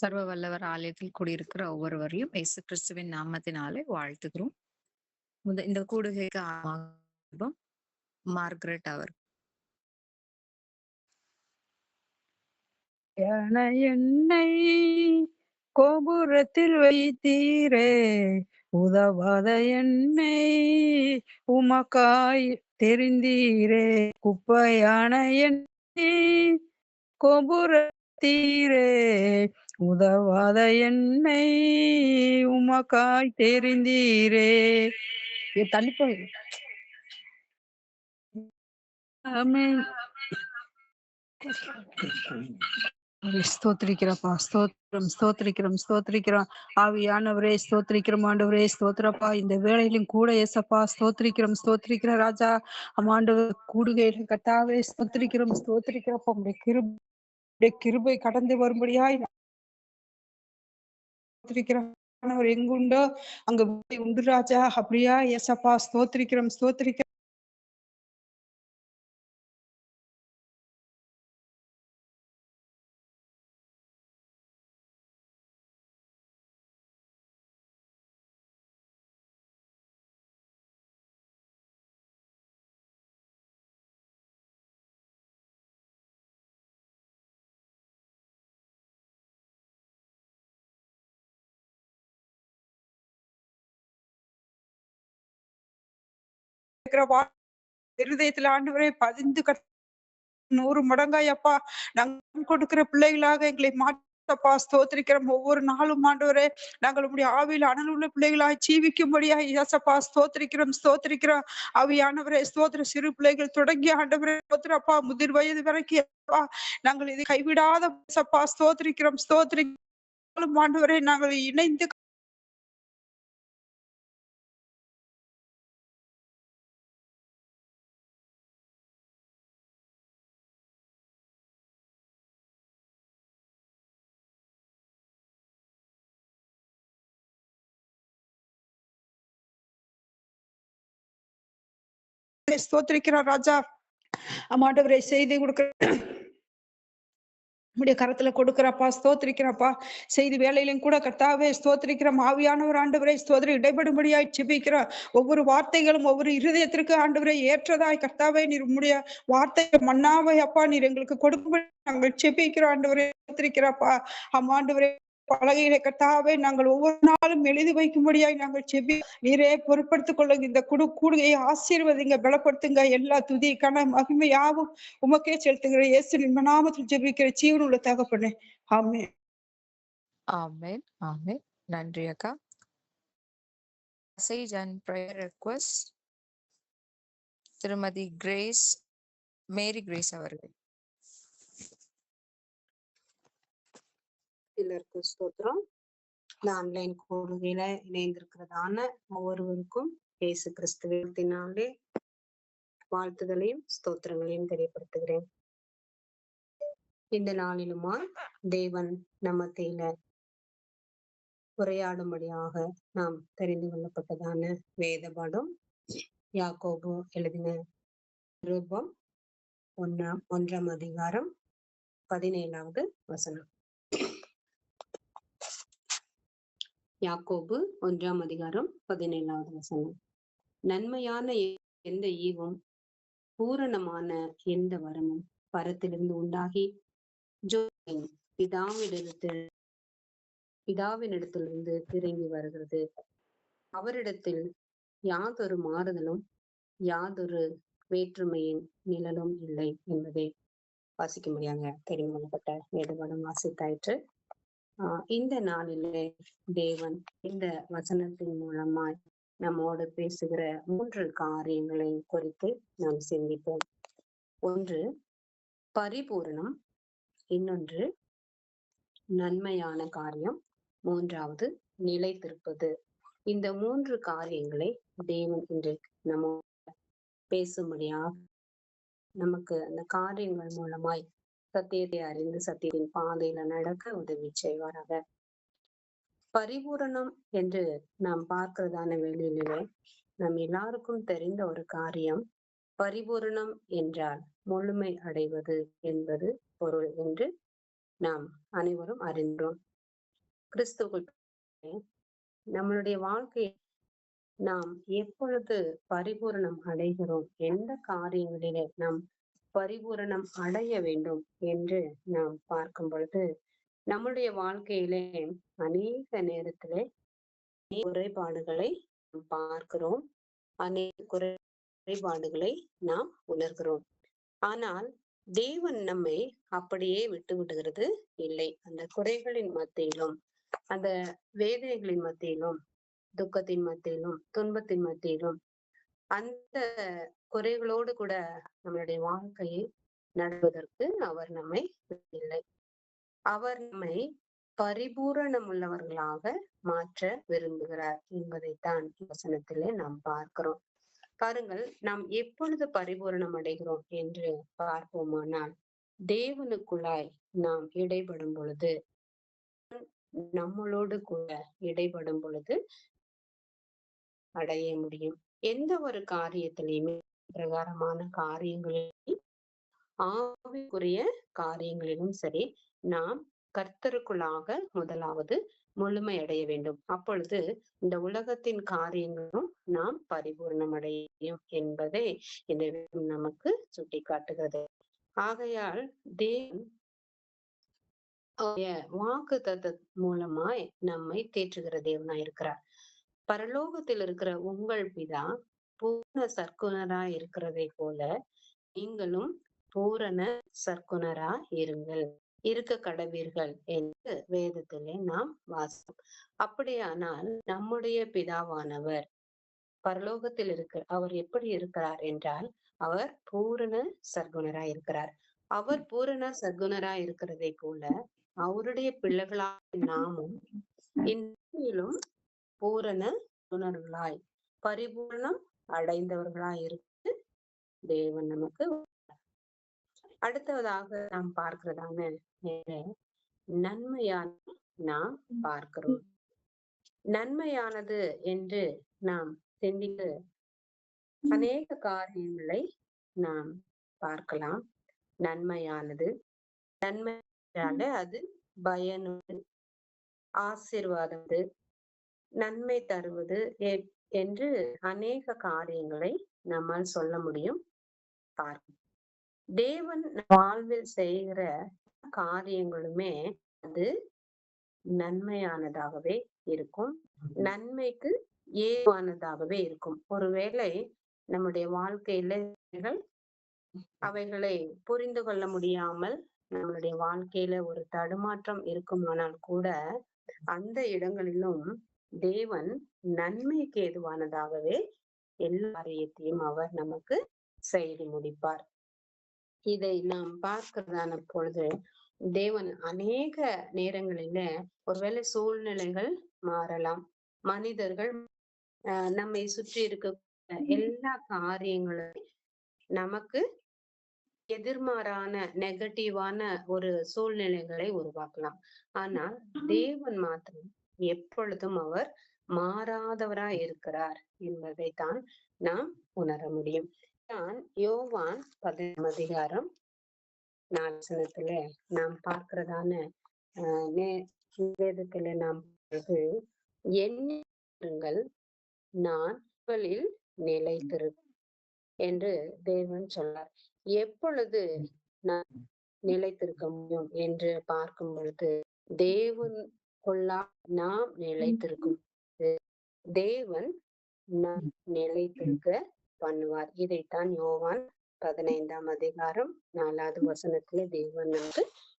சர்வ வல்லவர் ஆலயத்தில் கூடியிருக்கிற ஒவ்வொருவரையும் இயேசு கிறிஸ்துவின் நாமத்தினாலே வாழ்த்துகிறோம். இந்த கூடுகைக்கு மார்கரெட் அவர். என்னை கோபுரத்தில் வைத்தீரே, உதவாத என்னை உமக்காய் தெரிந்தீரே, குப்பையான என்னை கோபுரத்தீரே, உதவாத என்னை உமக்காய் தெரிந்தீரே. தள்ளிப்போ ஸ்தோத்திரிக்கிறப்பா, ஸ்தோத்திரிக்கிறோம். ஆவியானவரே ஸ்தோத்திரிக்கிறோம். ஆண்டவரே ஸ்தோத்திரப்பா, இந்த வேளையிலும் கூட ஏசப்பா ஸ்தோத்திரிக்கிற ராஜா. ஆண்டவர் கூடுகையில் கட்டாவே ஸ்தோத்திரிக்கிறப்பா. உடைய கிருபை கடந்து வரும்படியாய் எங்குண்டோ அங்க உண்டு ராஜா. அப்படியா ஏசப்பா ஸ்தோத்திரிக்கிறோம். இருதயத்துல ஆண்டவரே பதிந்து 100 மடங்காயப்பா நாங்கள் கொடுக்கிற பிள்ளைகளாக எங்களை மாற்றப்பா. ஸ்தோத்திரிக்கிறோம். ஒவ்வொரு நாளும் ஆண்டவரே நாங்கள் உடைய ஆவியில் அனல் உள்ள பிள்ளைகளாய் ஜீவிக்கும்படியா இயேசப்பா ஸ்தோத்திரிக்கிறோம். ஆவியானவரே ஸ்தோத்திர. சிறு பிள்ளைகள் தொடங்கி ஆண்டவரே ஸ்தோத்திரப்பா முதிர் வயது வரைக்கும் நாங்கள் இதை கைவிடாத சப்பா ஸ்தோத்திரிக்கிறோம். ஆண்டவரே நாங்கள் இணைந்து ஸ்தோத்திரிக்கிறோம் ராஜா. ஆண்டவரே செய்தி கொடுக்கிற உடைய கரத்துல கொடுக்கிறப்பா. ஸ்தோத்திரிக்கிறப்பா. செய்தி வேலையிலும் கூட கர்த்தாவே ஸ்தோத்திரிக்கிறோம். ஆவியானவர் ஆண்டவரை ஸ்தோத்திர இடைபடும்படியாய் ஜெபிக்கிறோம். ஒவ்வொரு வார்த்தைகளும் ஒவ்வொரு இருதயத்திற்கு ஆண்டவரை ஏற்றதாய் கர்த்தாவே நீர் உம்முடைய வார்த்தை மன்னாவை அப்பா நீர் எங்களுக்கு கொடுக்கும்படி நாங்கள் ஜெபிக்கிறோம். ஆண்டவரை ஸ்தோத்திரிக்கிறப்பா. ஆண்டவரே பலகையில கர்த்தாவே நாங்கள் ஒவ்வொரு நாளும் எழுதி வைக்கும்படியாய் நாங்கள் செபி நீரே பொருட்படுத்திக் கொள்ளுங்க. இந்த கூடுகையை ஆசீர்வதிங்க, பலப்படுத்துங்க. எல்லா துதி கன மகிமை யாவும் உமக்கே செலுத்துகிற இயேசுவின் நாமத்தில் ஜெபிக்கிற ஜீவன் உள்ள தகப்பனே. ஆமென். ஆமென். ஆமென். நன்றி அக்கா. மெசேஜ் அண்ட் பிரேயர் ரெக்வெஸ்ட் திருமதி மேரி கிரேஸ் அவர்கள். எல்லாருக்கும் ஸ்தோத்திரம். இந்த ஆன்லைன் கூடுகையில இணைந்திருக்கிறதான ஒவ்வொருவருக்கும் இயேசு கிறிஸ்துவினாலே வாழ்த்துதலையும் ஸ்தோத்திரங்களையும் தெரியப்படுத்துகிறேன். இந்த நாளிலுமா தேவன் நம்மத்தில உரையாடும்படியாக நாம் தெரிந்து கொள்ளப்பட்டதான வேத பாடம் யாக்கோபு எழுதின நிருபம் 1ஆம் அதிகாரம் 17வது வசனம். யாக்கோபு 1ஆம் அதிகாரம் 17வது வசனம். நன்மையான எந்த ஈவும் பூரணமான எந்த வரமும் பரத்திலிருந்து உண்டாகி பிதாவினிடத்திலிருந்து இறங்கி வருகிறது. அவரிடத்தில் யாதொரு மாறுதலும் யாதொரு வேற்றுமையின் நிழலும் இல்லை என்பதை வாசிக்க முடியாங்க தெரிவிக்கப்பட்ட வேதபாடம் வாசித்தாயிற்று. இந்த நாளிலே தேவன் இந்த வசனத்தின் மூலமாய் நம்மோடு பேசுகிற 3 காரியங்களை குறித்து நாம் சிந்திப்போம். ஒன்று பரிபூரணம், இன்னொன்று நன்மையான காரியம், மூன்றாவது நிலைத்திருப்பது. இந்த 3 காரியங்களை தேவன் இன்றைக்கு நம்ம பேசும்படியாக நமக்கு அந்த காரியங்கள் மூலமாய் சத்தியத்தை அறிந்து சத்தியத்தின் பாதையில நடக்க உதவி செய்வாராக. பரிபூரணம் என்று நாம் பார்க்கிறதான வேளையிலே நம் எல்லாருக்கும் தெரிந்த ஒரு காரியம், பரிபூரணம் என்றால் முழுமை அடைவது என்பது பொருள் என்று நாம் அனைவரும் அறிந்தோம். கிறிஸ்துவுக்குள் நம்மளுடைய வாழ்க்கை நாம் எப்பொழுது பரிபூரணம் அடைகிறோம், எந்த காரியங்களிலே நாம் பரிபூரணம் அடைய வேண்டும் என்று நாம் பார்க்கும் பொழுது, நம்முடைய வாழ்க்கையிலே அநேக நேரத்திலே குறைபாடுகளை பார்க்கிறோம், அநேக குறைபாடுகளை நாம் உணர்கிறோம். ஆனால் தேவன் நம்மை அப்படியே விட்டு விடுகிறது இல்லை. அந்த குறைகளின் மத்தியிலும், அந்த வேதனைகளின் மத்தியிலும், துக்கத்தின் மத்தியிலும், துன்பத்தின் மத்தியிலும், அந்த குறைகளோடு கூட நம்மளுடைய வாழ்க்கையை நடப்பதற்கு அவர் நம்மை இல்லை. அவர் நம்மை பரிபூரணம் உள்ளவர்களாக மாற்ற விரும்புகிறார் என்பதைத்தான் வசனத்திலே நாம் பார்க்கிறோம். பாருங்கள், நாம் எப்பொழுது பரிபூரணம் அடைகிறோம் என்று பார்ப்போமானால், தேவனுக்குள்ளாய் நாம் இடைப்படும் பொழுது, நம்மளோடு கூட இடைப்படும் பொழுது அடைய முடியும். எந்த ஒரு காரியத்திலையுமே பிரகாரமான காரியங்களிலும் ஆவிக்குரிய காரியங்களிலும் சரி, நாம் கர்த்தருக்குள்ளாக முதலாவது முழுமை அடைய வேண்டும். அப்பொழுது இந்த உலகத்தின் காரியங்களும் நாம் பரிபூர்ணம் அடையும் என்பதை இந்த நமக்கு சுட்டி காட்டுகிறது. ஆகையால் தேவன் வாக்கு தத்த மூலமாய் நம்மை தேற்றுகிற தேவனாய் இருக்கிறார். பரலோகத்தில் இருக்கிற உங்கள் பிதா பூர்ண சர்க்குணரா இருக்கிறதை போல நீங்களும் பூரண சர்க்குணரா இருக்க கடவீர்கள் என்று வேதத்திலே நாம் வாசிப்போம். அப்படியானால் நம்முடைய பிதாவானவர் பரலோகத்தில் அவர் எப்படி இருக்கிறார் என்றால், அவர் பூரண சர்க்குணராய் இருக்கிறார். அவர் பூரண சர்க்குணராய் இருக்கிறதை போல அவருடைய பிள்ளைகளாய் நாமும் இன்னும் பூரண குணர்களாய் பரிபூர்ணம் அடைந்தவர்களாய் இருக்கு தேவன் நமக்கு. அடுத்ததாக நாம் பார்க்கிறதான நன்மையான நாம் பார்க்கிறோம். நன்மையானது என்று நாம் சிந்தித்து அநேக காரியங்களை நாம் பார்க்கலாம். நன்மையானது, நன்மை அது பயனுள்ளது, ஆசீர்வாதம், நன்மை தருவது என்று அநேக காரியங்களை நம்மால் சொல்ல முடியும். பார்க்கும் தேவன் வாழ்வில் செய்கிற காரியங்களுமே அது நன்மையானதாகவே இருக்கும், நன்மைக்கு ஏதுவானதாகவே இருக்கும். ஒருவேளை நம்முடைய வாழ்க்கையில அவைகளை புரிந்து கொள்ள முடியாமல் நம்மளுடைய வாழ்க்கையில ஒரு தடுமாற்றம் இருக்குமானால் கூட, அந்த இடங்களிலும் தேவன் நன்மைக்கு ஏதுவானதாகவே எல்லா காரியத்தையும் அவர் நமக்கு செய்து முடிப்பார். இதை நாம் பார்க்கிறதான பொழுது தேவன் அநேக நேரங்களில ஒருவேளை சூழ்நிலைகள் மாறலாம், மனிதர்கள் நம்மை சுற்றி இருக்க எல்லா காரியங்களும் நமக்கு எதிர்மாறான நெகட்டிவான ஒரு சூழ்நிலைகளை உருவாக்கலாம். ஆனால் தேவன் மாத்திரம் எப்பொழுதும் அவர் மாறாதவராய் இருக்கிறார் என்பதை தான் நாம் உணர முடியும். தான் யோவான் 10 அதிகாரம் 4 நாம் பார்க்கிறதான வேதத்துல நாம் எண்ணுங்கள், நான் உங்களில் நிலைத்திருப்பேன் என்று தேவன் சொன்னார். எப்பொழுது நான் நிலைத்திருக்க முடியும் என்று பார்க்கும் பொழுது, தேவனுக்குள்ளா நாம் நிலைத்திருக்கும் தேவன் நாம் நிலைத்திருக்க பண்ணுவார். இதைத்தான் யோவான் 15 அதிகாரம் 4 வசனத்திலே தேவன் நமக்கு